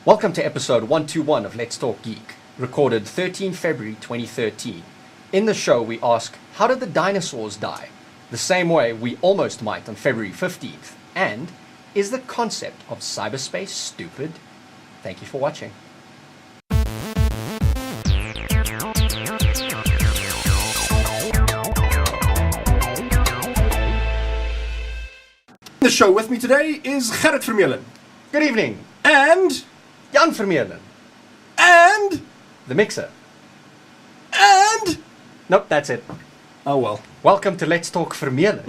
Welcome to episode 121 of Let's Talk Geek, recorded 13 February 2013. In the show, we ask, how did the dinosaurs die? The same way we almost might on February 15th. And, is the concept of cyberspace stupid? Thank you for watching. The show with me today is Gerrit Vermeulen. Good evening. And... Jan Vermeulen. And... The Mixer. And... Nope, that's it. Oh well. Welcome to Let's Talk Vermeulen.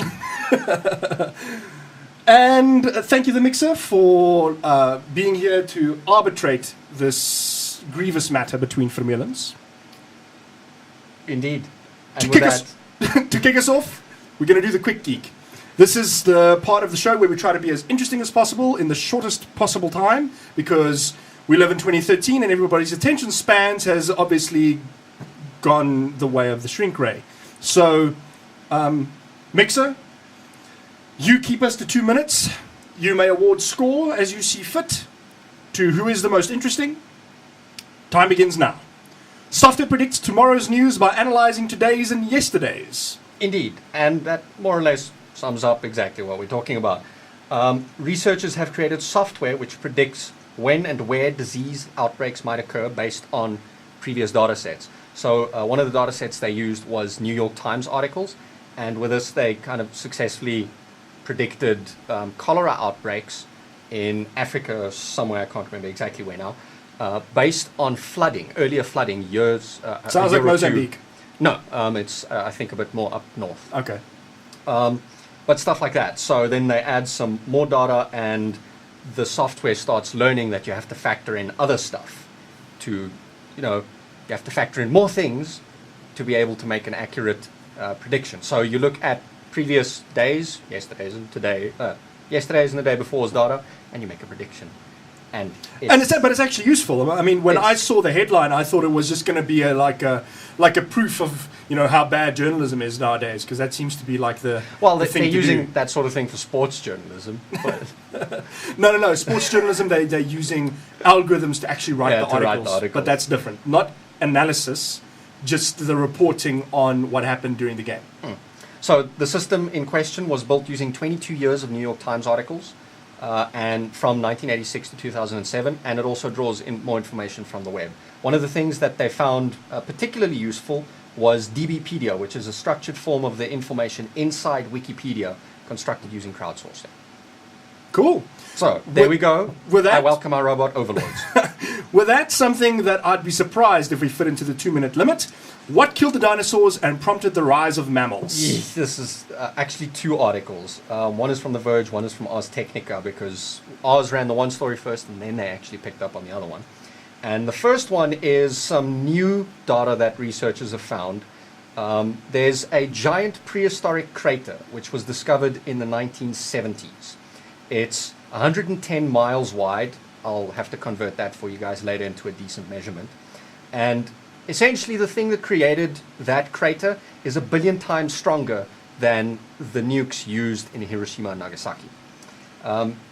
And thank you, The Mixer, for being here to arbitrate this grievous matter between Vermeulens. Indeed. And To with kick, that, to kick us off, we're going to do the Quick Geek. This is the part of the show where we try to be as interesting as possible in the shortest possible time, because we live in 2013 and everybody's attention spans has obviously gone the way of the shrink ray. So, Mixer, you keep us to 2 minutes. You may award score as you see fit to who is the most interesting. Time begins now. Software predicts tomorrow's news by analyzing today's and yesterday's. indeed. And that more or less sums up exactly what we're talking about. Researchers have created software which predicts when and where disease outbreaks might occur based on previous data sets. So one of the data sets they used was New York Times articles, and with this they kind of successfully predicted cholera outbreaks in Africa, somewhere, I can't remember exactly where now, based on flooding, earlier flooding years. Sounds like Mozambique. No, it's I think a bit more up north. Okay. But stuff like that. So then they add some more data, and the software starts learning that you have to factor in other stuff to, you have to factor in more things to be able to make an accurate prediction. So you look at previous days, yesterday's and the day before's data, and you make a prediction. But it's actually useful. I mean, when I saw the headline, I thought it was just going to be like a proof of how bad journalism is nowadays, because that seems to be like the thing they're to using do. that sort of thing for sports journalism. No. Sports journalism, they're using algorithms to actually write the write the articles. but that's different. Not analysis, just the reporting on what happened during the game. So the system in question was built using 22 years of New York Times articles, and from 1986 to 2007, and it also draws in more information from the web. One of the things that they found particularly useful was DBpedia, which is a structured form of the information inside Wikipedia constructed using crowdsourcing. Cool. So there we go. With that, I welcome our robot overlords. Well, that's something that I'd be surprised if we fit into the 2-minute limit. What killed the dinosaurs and prompted the rise of mammals? Yes, this is actually two articles. One is from The Verge, one is from Ars Technica, because Ars ran the one story first and then they actually picked up on the other one. And the first one is some new data that researchers have found. There's a giant prehistoric crater which was discovered in the 1970s. It's 110 miles wide. I'll have to convert that for you guys later into a decent measurement. And essentially the thing that created that crater is 1 billion times stronger than the nukes used in Hiroshima and Nagasaki.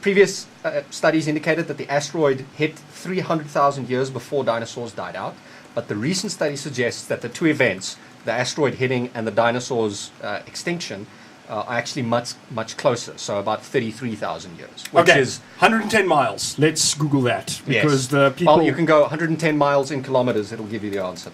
Previous studies indicated that the asteroid hit 300,000 years before dinosaurs died out, but the recent study suggests that the two events, the asteroid hitting and the dinosaurs' extinction, are actually much closer, so about 33,000 years. Which is 110 miles. Let's Google that, because the people... Well, you can go 110 miles in kilometers, it'll give you the answer.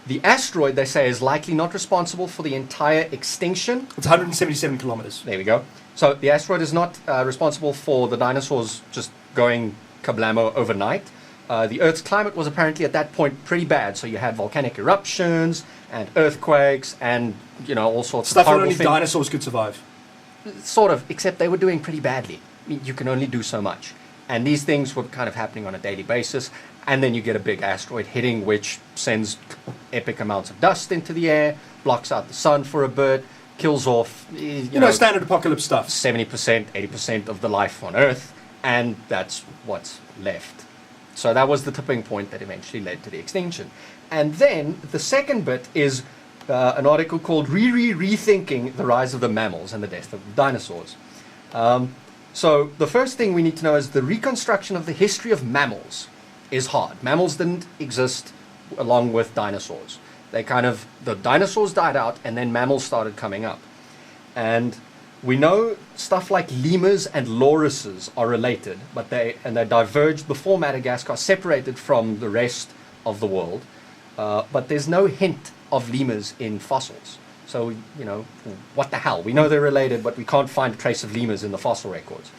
The asteroid, they say, is likely not responsible for the entire extinction. It's 177 kilometers. There we go. So the asteroid is not responsible for the dinosaurs just going kablamo overnight. The Earth's climate was apparently at that point pretty bad, so you had volcanic eruptions and earthquakes and all sorts Stuff of horrible that only things. dinosaurs could survive. Sort of, except they were doing pretty badly. I mean, you can only do so much. And these things were kind of happening on a daily basis. And then you get a big asteroid hitting, which sends epic amounts of dust into the air, blocks out the sun for a bit, kills off, standard apocalypse stuff. 70%, 80% of the life on Earth, and that's what's left. So that was the tipping point that eventually led to the extinction. And then the second bit is an article called Rethinking the Rise of the Mammals and the Death of the Dinosaurs. So the first thing we need to know is the reconstruction of the history of mammals is hard. Mammals didn't exist along with dinosaurs. The dinosaurs died out and then mammals started coming up. And we know stuff like lemurs and lorises are related, but they diverged before Madagascar separated from the rest of the world. But there's no hint of lemurs in fossils. So, what the hell? We know they're related, but we can't find a trace of lemurs in the fossil records.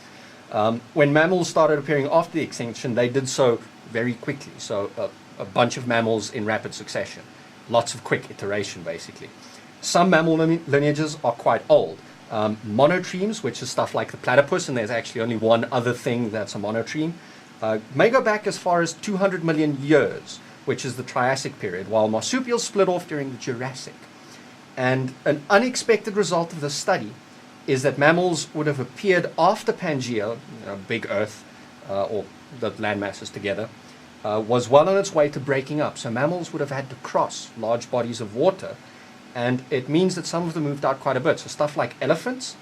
When mammals started appearing after the extinction, they did so very quickly. So a bunch of mammals in rapid succession. Lots of quick iteration, basically. Some mammal lineages are quite old. Monotremes, which is stuff like the platypus, and there's actually only one other thing that's a monotreme, may go back as far as 200 million years, which is the Triassic period, while marsupials split off during the Jurassic. And an unexpected result of this study is that mammals would have appeared after Pangea, Big Earth, or the land masses together, was well on its way to breaking up. So mammals would have had to cross large bodies of water, and it means that some of them moved out quite a bit. So stuff like elephants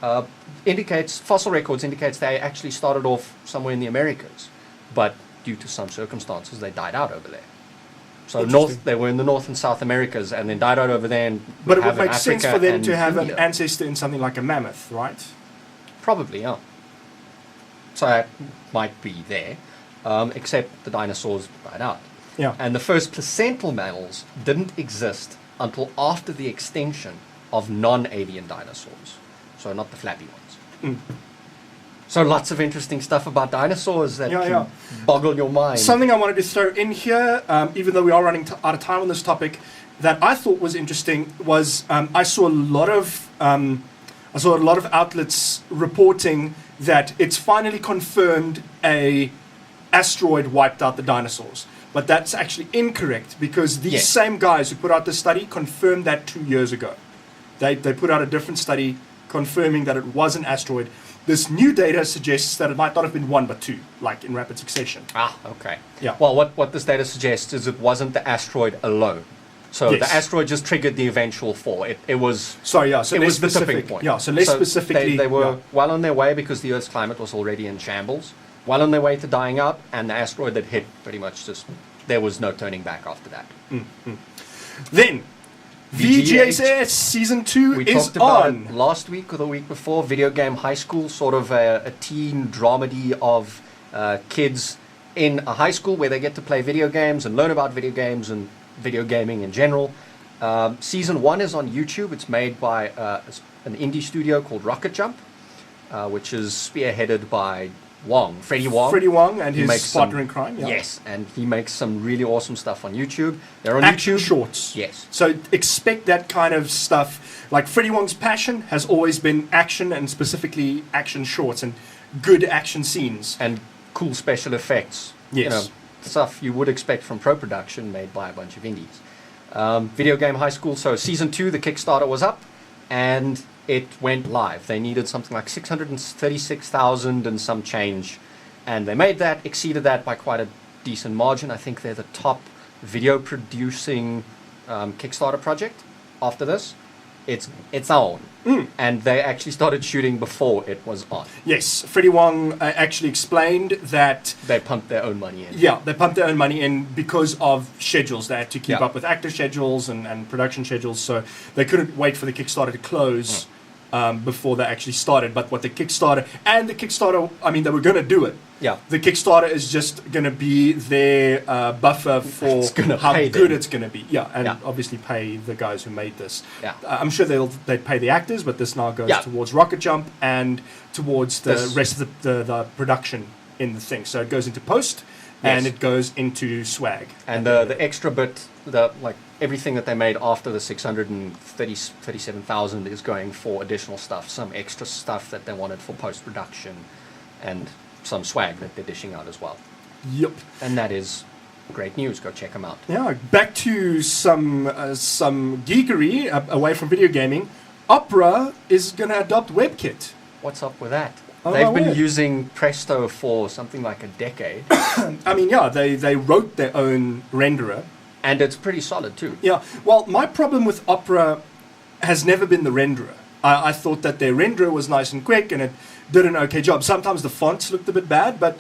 fossil records indicates they actually started off somewhere in the Americas, but due to some circumstances, they died out over there. So they were in the North and South Americas, and then died out over there. But it would make sense for them to have an ancestor in something like a mammoth, right? Probably, yeah. So that might be there, except the dinosaurs died out. Yeah. And the first placental mammals didn't exist until after the extinction of non-avian dinosaurs. So not the flappy ones. So lots of interesting stuff about dinosaurs that can boggle your mind. Something I wanted to throw in here, even though we are running out of time on this topic, that I thought was interesting was I saw a lot of outlets reporting that it's finally confirmed a asteroid wiped out the dinosaurs. But that's actually incorrect, because these same guys who put out this study confirmed that 2 years ago. They put out a different study confirming that it was an asteroid. This new data suggests that it might not have been one, but two, like in rapid succession. Okay. Yeah. Well, what this data suggests is it wasn't the asteroid alone. So the asteroid just triggered the eventual fall. It was... Sorry, yeah. So it less was the specific. tipping point. Yeah, so less specifically... They were well on their way because the Earth's climate was already in shambles. Well on their way to dying out, and the asteroid that hit pretty much just... There was no turning back after that. Then... VGHS Season 2 we is talked about on. It last week or the week before, Video Game High School, sort of a teen dramedy of kids in a high school where they get to play video games and learn about video games and video gaming in general. Season 1 is on YouTube. It's made by an indie studio called Rocket Jump, which is spearheaded by Freddie Wong and his partner in crime. Yeah. Yes, and he makes some really awesome stuff on YouTube. They're on Action YouTube. shorts. Yes. So expect that kind of stuff. Like Freddie Wong's passion has always been action, and specifically action shorts and good action scenes. And cool special effects. Yes. Stuff you would expect from pro production made by a bunch of indies. Video Game High School. So Season 2, the Kickstarter was up, and it went live. They needed something like 636,000 and some change, and they made that, exceeded that by quite a decent margin. I think they're the top video producing Kickstarter project after this. It's on. And they actually started shooting before it was on. Yes, Freddie Wong actually explained that... They pumped their own money in. Yeah, they pumped their own money in because of schedules. They had to keep up with actor schedules and production schedules, so they couldn't wait for the Kickstarter to close before they actually started. But what the Kickstarter... I mean, they were going to do it. Yeah. The Kickstarter is just going to be their buffer for how good it's going to be. Yeah, and obviously pay the guys who made this. Yeah. I'm sure they'd pay the actors, but this now goes towards Rocket Jump and towards the rest of the production in the thing. So it goes into post and it goes into swag. And the extra bit, everything that they made after the 637,000 is going for additional stuff, some extra stuff that they wanted for post-production, and some swag that they're dishing out as well. Yep. And that is great news. Go check them out. Yeah, back to some geekery away from video gaming. Opera is going to adopt WebKit. What's up with that? Oh, They've been using Presto for something like a decade. I mean, yeah, they wrote their own renderer. And it's pretty solid too. Yeah, well, my problem with Opera has never been the renderer. I thought that their renderer was nice and quick, and it did an okay job. Sometimes the fonts looked a bit bad, but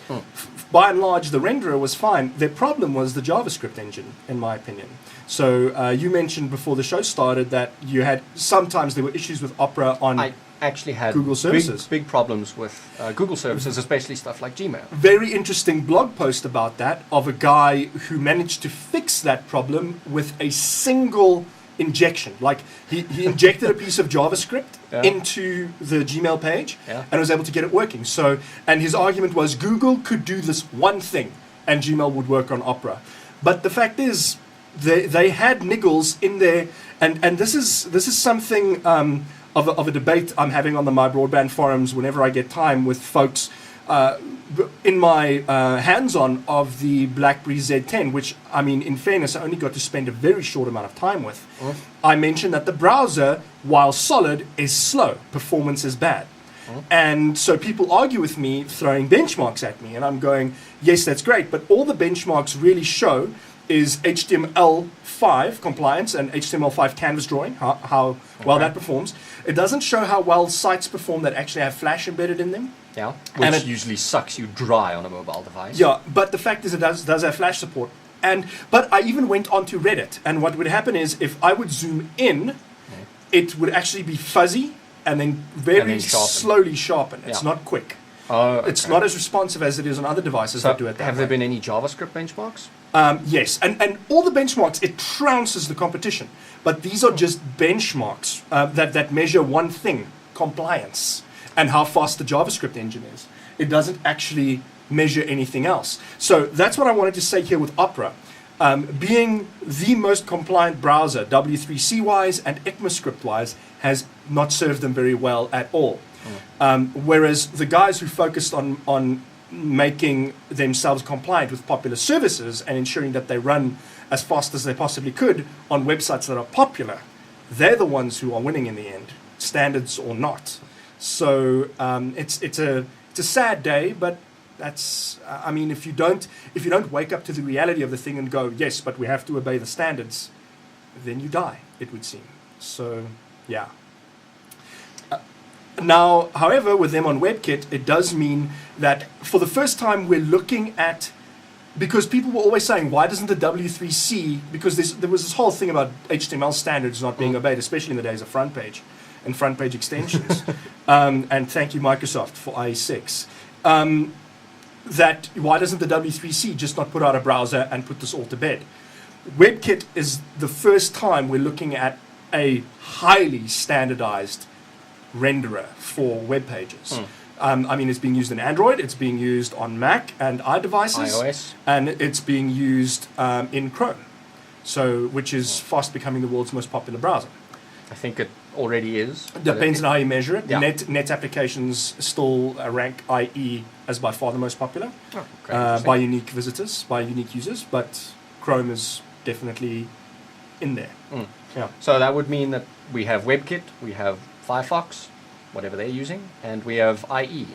by and large, the renderer was fine. Their problem was the JavaScript engine, in my opinion. So you mentioned before the show started that you had sometimes there were issues with Opera on I actually had Google services. big problems with Google services, especially stuff like Gmail. Very interesting blog post about that of a guy who managed to fix that problem with a single injection. Like he injected a piece of JavaScript into the Gmail page and was able to get it working. So, and his argument was Google could do this one thing and Gmail would work on Opera. But the fact is, they had niggles in there, and this is something of a debate I'm having on the My Broadband forums whenever I get time with folks in my hands-on of the BlackBerry Z10, which, I mean, in fairness, I only got to spend a very short amount of time with. I mentioned that the browser, while solid, is slow. Performance is bad. And so people argue with me, throwing benchmarks at me, and I'm going, yes, that's great, but all the benchmarks really show is HTML5 compliance and HTML5 canvas drawing, how well that performs. It doesn't show how well sites perform that actually have Flash embedded in them. Yeah, which it usually sucks you dry on a mobile device. Yeah, but the fact is it does have Flash support. But I even went onto Reddit, and what would happen is if I would zoom in, it would actually be fuzzy and then slowly sharpen. It's not quick. It's not as responsive as it is on other devices that do it that way. Have there been any JavaScript benchmarks? Yes, and all the benchmarks, it trounces the competition. But these are just benchmarks that measure one thing, compliance, and how fast the JavaScript engine is. It doesn't actually measure anything else. So that's what I wanted to say here with Opera. Being the most compliant browser, W3C-wise and ECMAScript-wise, has not served them very well at all. Whereas the guys who focused on making themselves compliant with popular services and ensuring that they run as fast as they possibly could on websites that are popular, they're the ones who are winning in the end, standards or not. So it's a sad day, but that's I mean, if you don't wake up to the reality of the thing and go, yes, but we have to obey the standards, then you die, it would seem. So yeah. Now, however, with them on WebKit, it does mean that for the first time we're looking at, because people were always saying, why doesn't the W3C, because there was this whole thing about HTML standards not being obeyed, especially in the days of front page and front page extensions. And thank you, Microsoft, for IE6. That why doesn't the W3C just not put out a browser and put this all to bed? WebKit is the first time we're looking at a highly standardized renderer for web pages. I mean, it's being used in Android, it's being used on Mac and iDevices, iOS, and it's being used in Chrome, so which is fast becoming the world's most popular browser. I think it already is. Depends on how you measure it. Yeah. Net applications still rank IE as by far the most popular by unique visitors, by unique users, but Chrome is definitely in there. Yeah. So that would mean that we have WebKit, we have Firefox, whatever they're using, and we have IE.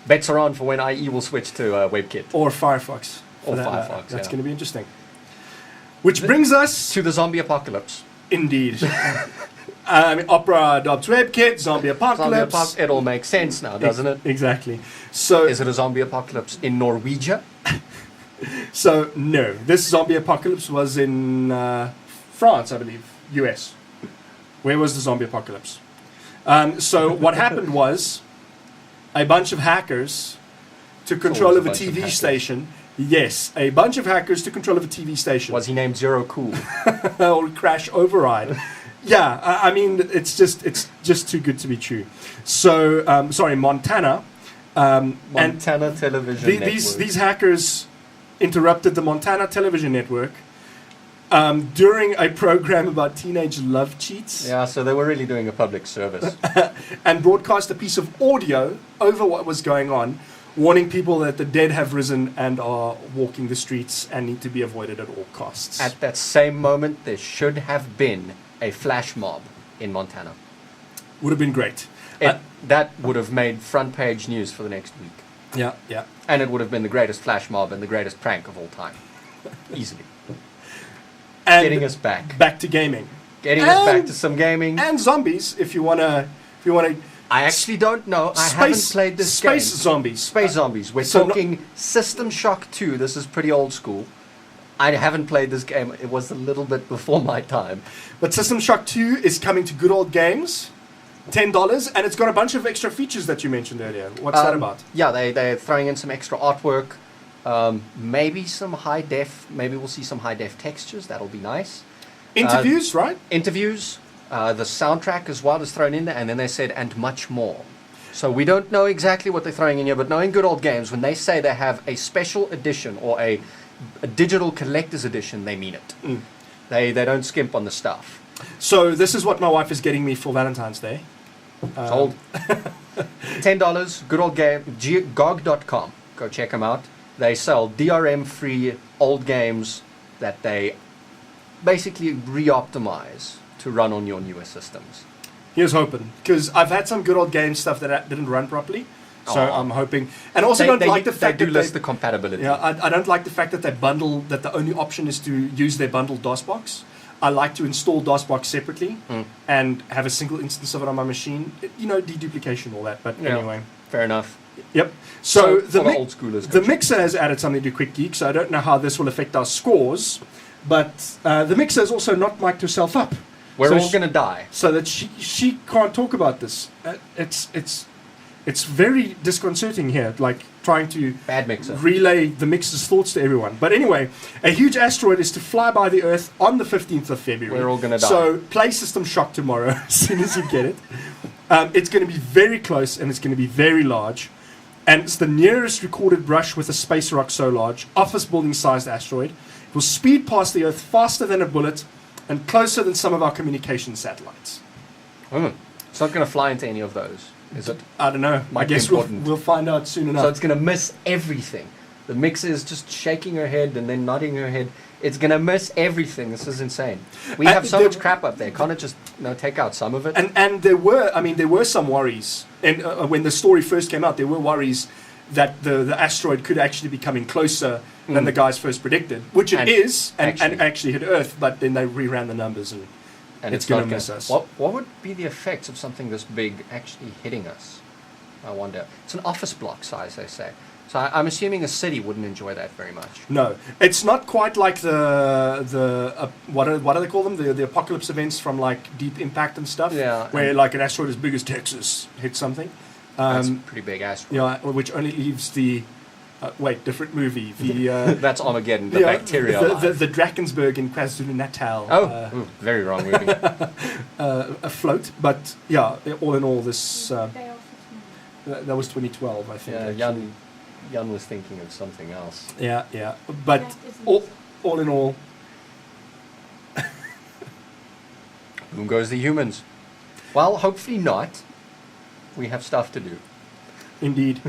Bets are on for when IE will switch to WebKit. Or Firefox. Or Firefox, That's going to be interesting. Which brings us to the zombie apocalypse. Indeed. Opera adopts WebKit, zombie apocalypse. It all makes sense now, doesn't it? Exactly. So, is it a zombie apocalypse in Norwegia? So, no. This zombie apocalypse was in France, I believe. US. Where was the zombie apocalypse? So what happened was a bunch of hackers took control of a TV station. Yes, a bunch of hackers took control of a TV station. Was he named Zero Cool? Or Crash Override. Yeah, I mean, it's just too good to be true. So, Montana. Montana Television Network. These hackers interrupted the Montana Television Network during a program about teenage love cheats. Yeah, so they were really doing a public service. And broadcast a piece of audio over what was going on, warning people that the dead have risen and are walking the streets and need to be avoided at all costs. At that same moment, there should have been a flash mob in Montana. Would have been great. That would have made front page news for the next week. Yeah. And it would have been the greatest flash mob and the greatest prank of all time. Easily. And getting us back. Back to gaming. Getting us back to some gaming. And zombies, if you wanna. I actually don't know. I haven't played this game. Space zombies. Space zombies. We're talking System Shock 2. This is pretty old school. I haven't played this game. It was a little bit before my time. But System Shock 2 is coming to Good Old Games. $10, and it's got a bunch of extra features that you mentioned earlier. What's that about? Yeah, they're throwing in some extra artwork. Maybe some high def. Maybe we'll see some high def textures. That'll be nice. Interviews, right? Interviews. The soundtrack as well is thrown in there, and then they said, and much more. So we don't know exactly what they're throwing in here, but knowing Good Old Games, when they say they have a special edition or a digital collector's edition, they mean it. Mm. They don't skimp on the stuff. So this is what my wife is getting me for Valentine's Day. Sold. $10, Good Old Game, GOG.com. Go check them out. They sell DRM-free old games that they basically re-optimize to run on your newer systems. Here's hoping, because I've had some Good Old Game stuff that didn't run properly, so I'm hoping. And also they do list the compatibility. Yeah, I don't like the fact that they bundle, that the only option is to use their bundled DOSBox. I like to install DOSBox separately and have a single instance of it on my machine. Deduplication, all that. But anyway, fair enough. Yep. So the old schoolers, the mixer has added something to Quick Geek, so I don't know how this will affect our scores. But the mixer has also not mic'd herself up. We're all going to die. So that she can't talk about this. It's very disconcerting here, like trying to bad mixer relay the mixer's thoughts to everyone. But anyway, a huge asteroid is to fly by the Earth on the 15th of February. We're all going to die. So play System Shock tomorrow as soon as you get it. It's going to be very close and it's going to be very large. And it's the nearest recorded brush with a space rock so large, office building sized asteroid. It will speed past the Earth faster than a bullet and closer than some of our communication satellites. It's not going to fly into any of those, is it? I don't know. I guess we'll find out soon enough. So it's going to miss everything. The mixer is just shaking her head and then nodding her head. It's going to miss everything. This is insane. We have so much crap up there. Can't it just take out some of it? And there were some worries. And when the story first came out, there were worries that the asteroid could actually be coming closer than the guys first predicted, which it is, and actually hit Earth, but then they reran the numbers, and it's going to miss us. What would be the effects of something this big actually hitting us? I wonder. It's an office block size, they say. So I'm assuming a city wouldn't enjoy that very much. No, it's not quite like the what do they call them? The apocalypse events from like Deep Impact and stuff. Yeah, where like an asteroid as big as Texas hits something. That's a pretty big asteroid. Yeah, which only leaves the different movie. The that's Armageddon. The bacteria. The Drakensberg in KwaZulu-Natal. Very wrong movie. Afloat, but yeah, all in all, this that was 2012, I think. Yeah, Jan was thinking of something else. Yeah, but all in all, boom goes the humans. Well, hopefully not. We have stuff to do. Indeed.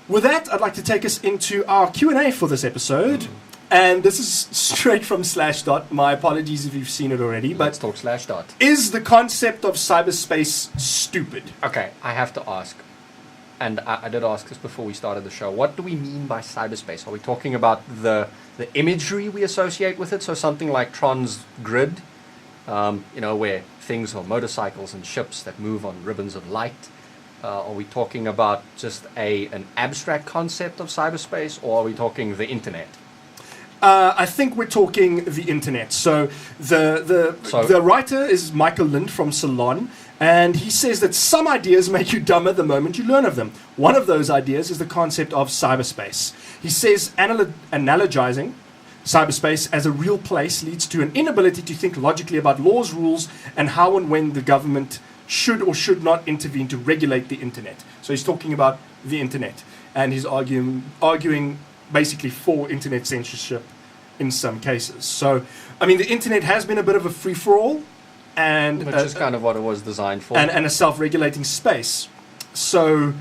With that, I'd like to take us into our Q&A for this episode. And this is straight from Slashdot. My apologies if you've seen it already. Let's talk Slashdot. Is the concept of cyberspace stupid? Okay, I have to ask. And I did ask this before we started the show. What do we mean by cyberspace? Are we talking about the imagery we associate with it? So something like Tron's grid, where things are motorcycles and ships that move on ribbons of light. Are we talking about just an abstract concept of cyberspace, or are we talking the internet? I think we're talking the internet. So the writer is Michael Lind from Salon, and he says that some ideas make you dumber the moment you learn of them. One of those ideas is the concept of cyberspace. He says analogizing cyberspace as a real place leads to an inability to think logically about laws, rules, and how and when the government should or should not intervene to regulate the internet. So he's talking about the internet, and he's arguing basically for internet censorship in some cases. So, I mean, the internet has been a bit of a free-for-all, and which is kind of what it was designed for, and a self-regulating space. So,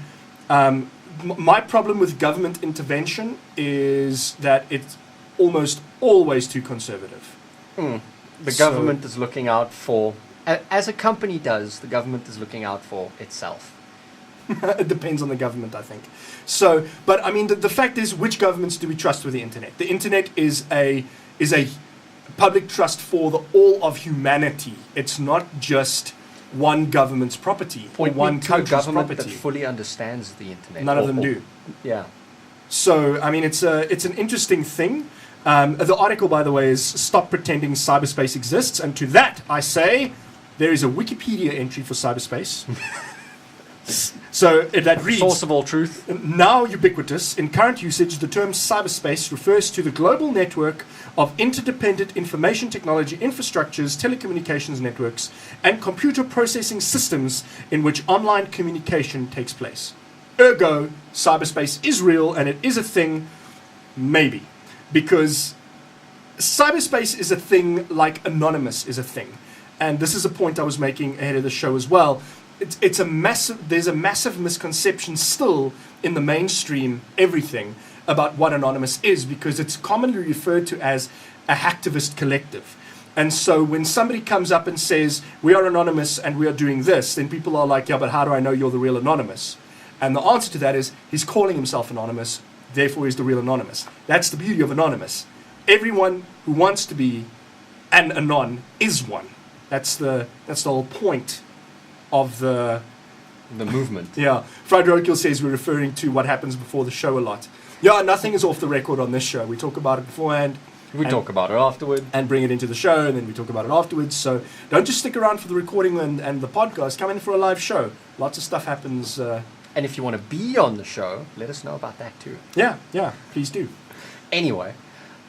my problem with government intervention is that it's almost always too conservative. The government is looking out for, as a company does, the government is looking out for itself. It depends on the government, I think. So, but I mean, the fact is, which governments do we trust with the internet? The internet is a public trust for the all of humanity. It's not just one government's property or one to a country's government property. that fully understands the internet. None of them do. Yeah. So, I mean, it's an interesting thing. The article, by the way, is "Stop Pretending Cyberspace Exists," and to that I say, there is a Wikipedia entry for cyberspace. So that reads, Source of all truth. now ubiquitous, in current usage, the term cyberspace refers to the global network of interdependent information technology infrastructures, telecommunications networks, and computer processing systems in which online communication takes place. Ergo, cyberspace is real and it is a thing, maybe. Because cyberspace is a thing like Anonymous is a thing. And this is a point I was making ahead of the show as well. There's a massive misconception still in the mainstream everything about what Anonymous is, because it's commonly referred to as a hacktivist collective. And so when somebody comes up and says, we are Anonymous and we are doing this, then people are like, yeah, but how do I know you're the real Anonymous? And the answer to that is, he's calling himself Anonymous, therefore he's the real Anonymous. That's the beauty of Anonymous. Everyone who wants to be an Anon is one. That's the whole point of the movement. Yeah. Fried Roadkill says we're referring to what happens before the show a lot. Yeah, nothing is off the record on this show. We talk about it beforehand. We talk about it afterward. And bring it into the show, and then we talk about it afterwards. So don't just stick around for the recording and the podcast. Come in for a live show. Lots of stuff happens. And if you want to be on the show, let us know about that too. Yeah, please do. Anyway.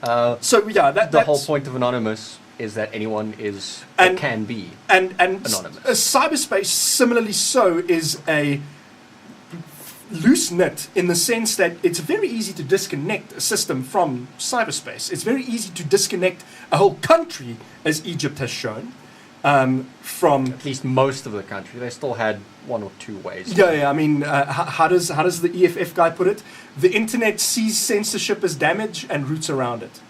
So yeah, the whole point of Anonymous is that anyone is or can be anonymous. Cyberspace, similarly so, is a loose knit in the sense that it's very easy to disconnect a system from cyberspace. It's very easy to disconnect a whole country, as Egypt has shown, from at least most of the country. They still had one or two ways. Yeah. I mean, how does the EFF guy put it? The internet sees censorship as damage and roots around it.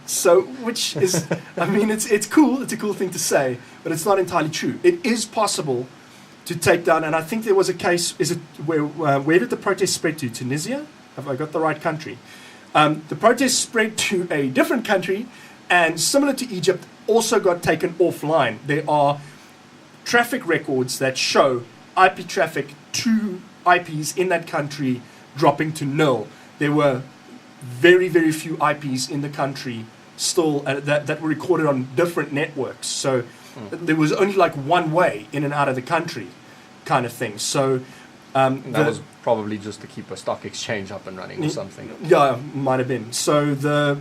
So, which is, I mean, it's cool. It's a cool thing to say, but it's not entirely true. It is possible to take down, and I think there was a case. Where did the protest spread to? Tunisia? Have I got the right country? The protest spread to a different country, and similar to Egypt, also got taken offline. There are traffic records that show IP traffic to IPs in that country dropping to nil. There were very, very few IPs in the country still that were recorded on different networks. So there was only like one way in and out of the country kind of thing. So that was probably just to keep a stock exchange up and running or something. Yeah, might have been. So the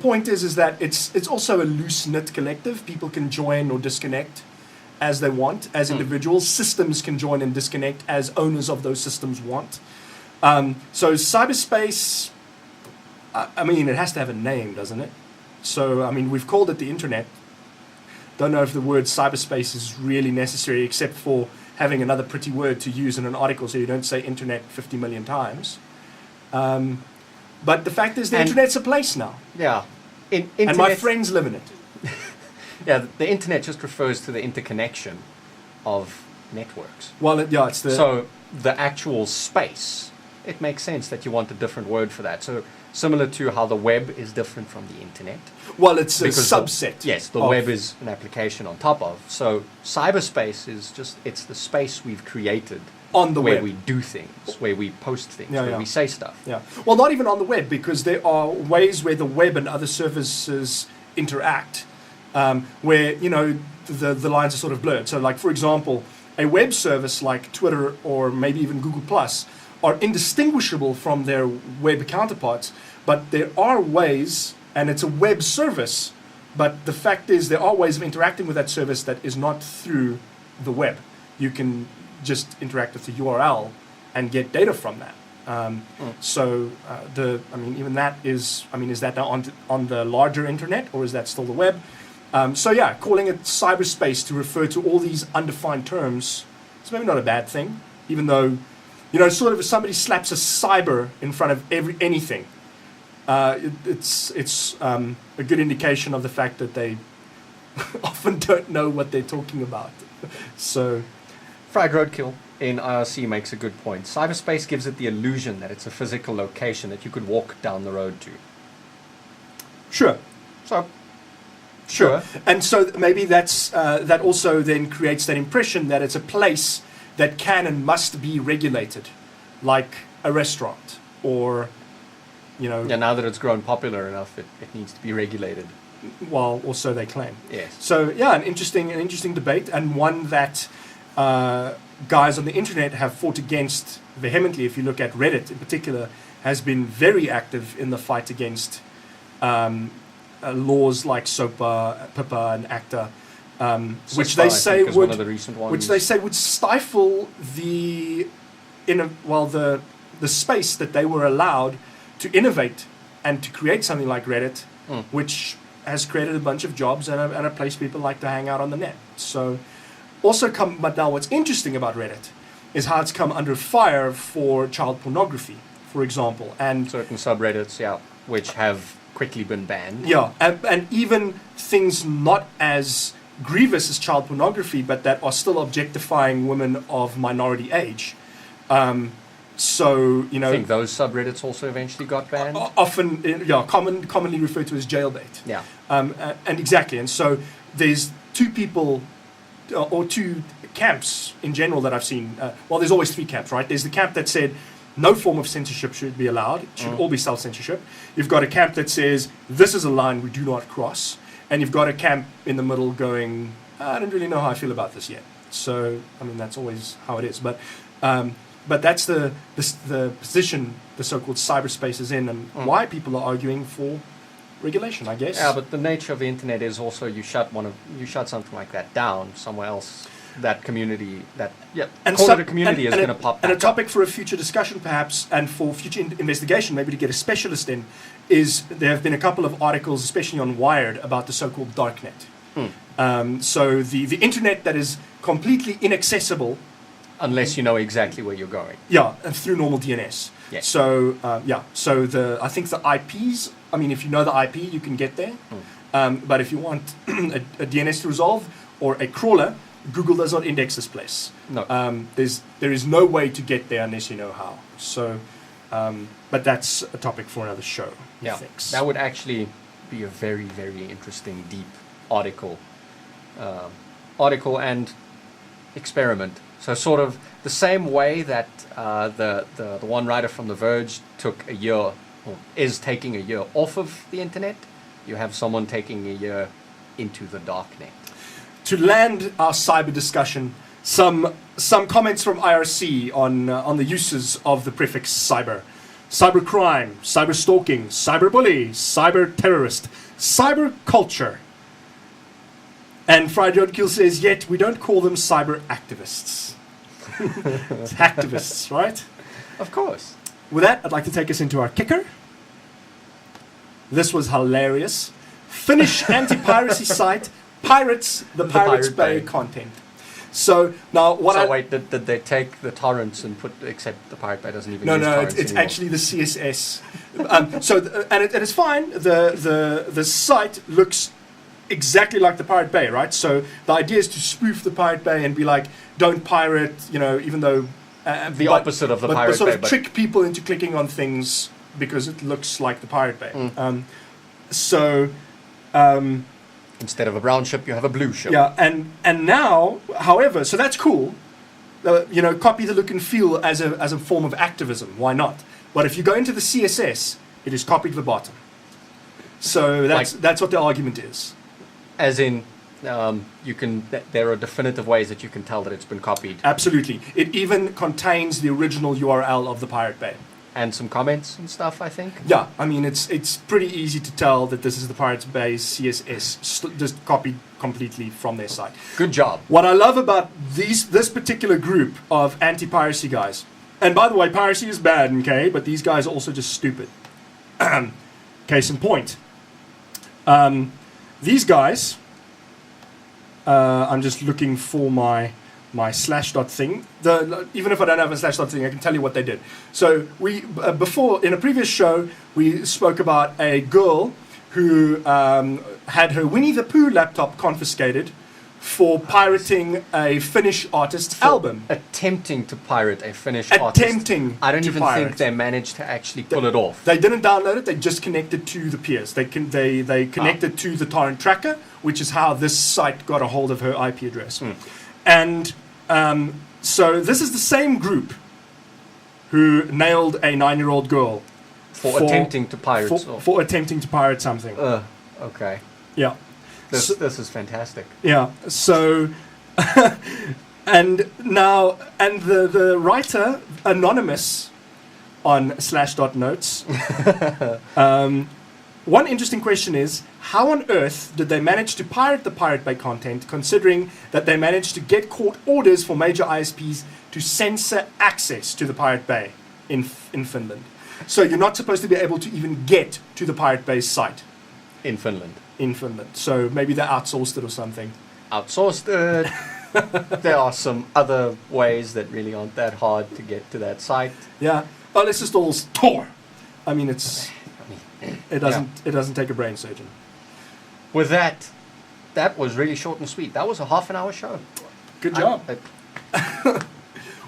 point is that it's also a loose-knit collective. People can join or disconnect as they want, as individuals. Systems can join and disconnect as owners of those systems want. So cyberspace, I mean, it has to have a name, doesn't it? So, I mean, we've called it the internet. Don't know if the word cyberspace is really necessary, except for having another pretty word to use in an article so you don't say internet 50 million times. But the fact is the internet's a place now. Yeah. And my friends live in it. Yeah, the internet just refers to the interconnection of networks. Well, it's the... So the actual space, it makes sense that you want a different word for that. So similar to how the web is different from the internet. Well, it's a subset. The web is an application on top of. So cyberspace is it's the space we've created on the where web. we do things, where we post things, where we say stuff. Yeah. Well, not even on the web, because there are ways where the web and other services interact, where, the lines are sort of blurred. So, like, for example, a web service like Twitter or maybe even Google Plus are indistinguishable from their web counterparts, but there are ways, and it's a web service, but the fact is there are ways of interacting with that service that is not through the web. You can just interact with the URL and get data from that. So even that is that now on the larger internet, or is that still the web? Calling it cyberspace to refer to all these undefined terms is maybe not a bad thing, even though, sort of if somebody slaps a cyber in front of anything, it's a good indication of the fact that they often don't know what they're talking about. So, Fried Roadkill in IRC makes a good point. Cyberspace gives it the illusion that it's a physical location that you could walk down the road to. Sure. So, sure. And so maybe that also then creates that impression that it's a place that can and must be regulated, like a restaurant or, Yeah, now that it's grown popular enough, it needs to be regulated. Well, or so they claim. Yes. So yeah, an interesting debate, and one that guys on the internet have fought against vehemently. If you look at Reddit in particular, has been very active in the fight against laws like SOPA, PIPA, and ACTA, which they say would stifle the space that they were allowed to innovate and to create something like Reddit, which has created a bunch of jobs and a place people like to hang out on the net. So, but now what's interesting about Reddit is how it's come under fire for child pornography, for example, and certain subreddits, which have quickly been banned. Yeah, and even things not as grievous as child pornography, but that are still objectifying women of minority age. So, I think those subreddits also eventually got banned. Often, commonly referred to as jailbait. Yeah. And exactly. And so there's two people or two camps in general that I've seen. There's always three camps, right? There's the camp that said no form of censorship should be allowed. It should all be self-censorship. You've got a camp that says this is a line we do not cross. And you've got a camp in the middle going, I don't really know how I feel about this yet. So, that's always how it is. But that's the position the so-called cyberspace is in, and why people are arguing for regulation, I guess. Yeah, but the nature of the internet is also you shut something like that down somewhere else. That community, a community is going to pop. And a topic for a future discussion, perhaps, and for future investigation, maybe to get a specialist in, is there have been a couple of articles, especially on Wired, about the so-called darknet. So the internet that is completely inaccessible. Unless you know exactly where you're going. Yeah, and through normal DNS. Yes. So, I think the IPs, if you know the IP, you can get there. But if you want a DNS to resolve or a crawler, Google does not index this place. No. There is no way to get there unless you know how. So, but that's a topic for another show. Yeah, Thanks. That would actually be a very, very interesting, deep article and experiment. So sort of the same way that the one writer from The Verge took a year, or is taking a year off of the internet, you have someone taking a year into the darknet. To land our cyber discussion, some comments from IRC on the uses of the prefix cyber. Cyber crime, cyber stalking, cyber bully, cyber terrorist, cyber culture. And Fried Roadkill says, yet we don't call them cyber activists. It's hacktivists, right? Of course. With that, I'd like to take us into our kicker. This was hilarious. Finnish anti-piracy site pirates the Pirates Bay content. So now wait, did they take the torrents and except the Pirate Bay doesn't even use torrents? torrents It's anymore. actually the CSS. And it's fine. The site looks exactly like the Pirate Bay, right? So the idea is to spoof the Pirate Bay and be like, don't pirate, even though... opposite of the Pirate Bay. But sort of trick people into clicking on things because it looks like the Pirate Bay. Instead of a brown ship, you have a blue ship. Yeah, and now, however, so that's cool. Copy the look and feel as a form of activism. Why not? But if you go into the CSS, it is copied verbatim. So that's what the argument is. As in, there are definitive ways that you can tell that it's been copied. Absolutely. It even contains the original URL of the Pirate Bay. And some comments and stuff, I think. Yeah, it's pretty easy to tell that this is the Pirates Bay CSS, just copied completely from their site. Good job. What I love about this particular group of anti-piracy guys, and by the way, piracy is bad, okay, but these guys are also just stupid. Case in point. These guys, I'm just looking for my slash dot thing. Even if I don't have a slash dot thing, I can tell you what they did. So we before, in a previous show, we spoke about a girl who had her Winnie the Pooh laptop confiscated for pirating a Finnish artist's album. Attempting to pirate a Finnish artist. I don't even think they managed to actually pull it off. They didn't download it. They just connected to the peers. They connected to the torrent tracker, which is how this site got a hold of her IP address. And so this is the same group who nailed a 9-year-old girl for attempting to pirate. For attempting to pirate something. Okay. Yeah. This is fantastic. Yeah. So, and the writer anonymous on /.notes. One interesting question is, how on earth did they manage to pirate the Pirate Bay content, considering that they managed to get court orders for major ISPs to censor access to the Pirate Bay in Finland? So you're not supposed to be able to even get to the Pirate Bay's site. In Finland. So maybe they outsourced it or something. Outsourced it. There are some other ways that really aren't that hard to get to that site. Yeah. Oh, let's just all Tor. I mean, it doesn't take a brain surgeon. With that was really short and sweet. That was a half-an-hour show. Good job.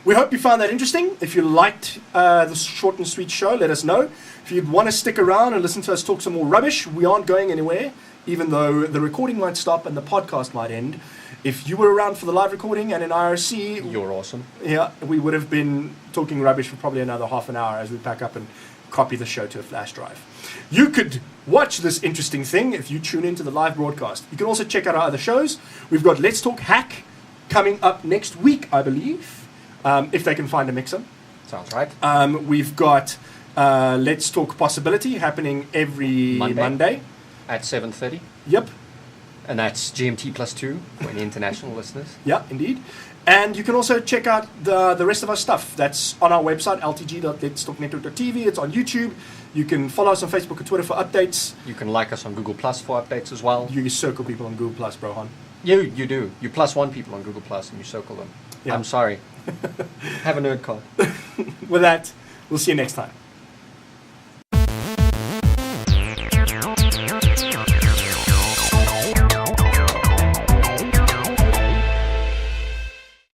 We hope you found that interesting. If you liked this short and sweet show, let us know. If you'd want to stick around and listen to us talk some more rubbish, we aren't going anywhere, even though the recording might stop and the podcast might end. If you were around for the live recording and in IRC... You're awesome. Yeah, we would have been talking rubbish for probably another half an hour as we pack up and copy the show to a flash drive. You could watch this interesting thing if you tune into the live broadcast. You can also check out our other shows. We've got Let's Talk Hack coming up next week, I believe, if they can find a mixer. Sounds right. We've got Let's Talk Possibility happening every Monday. At 7:30. Yep. And that's GMT +2 for any international listeners. Yeah, indeed. And you can also check out the rest of our stuff. That's on our website, ltg.letstalknetwork.tv. It's on YouTube. You can follow us on Facebook and Twitter for updates. You can like us on Google Plus for updates as well. You circle people on Google Plus, Brohan. You do. You +1 people on Google Plus and you circle them. Yeah. I'm sorry. Have a nerd card. With that, we'll see you next time.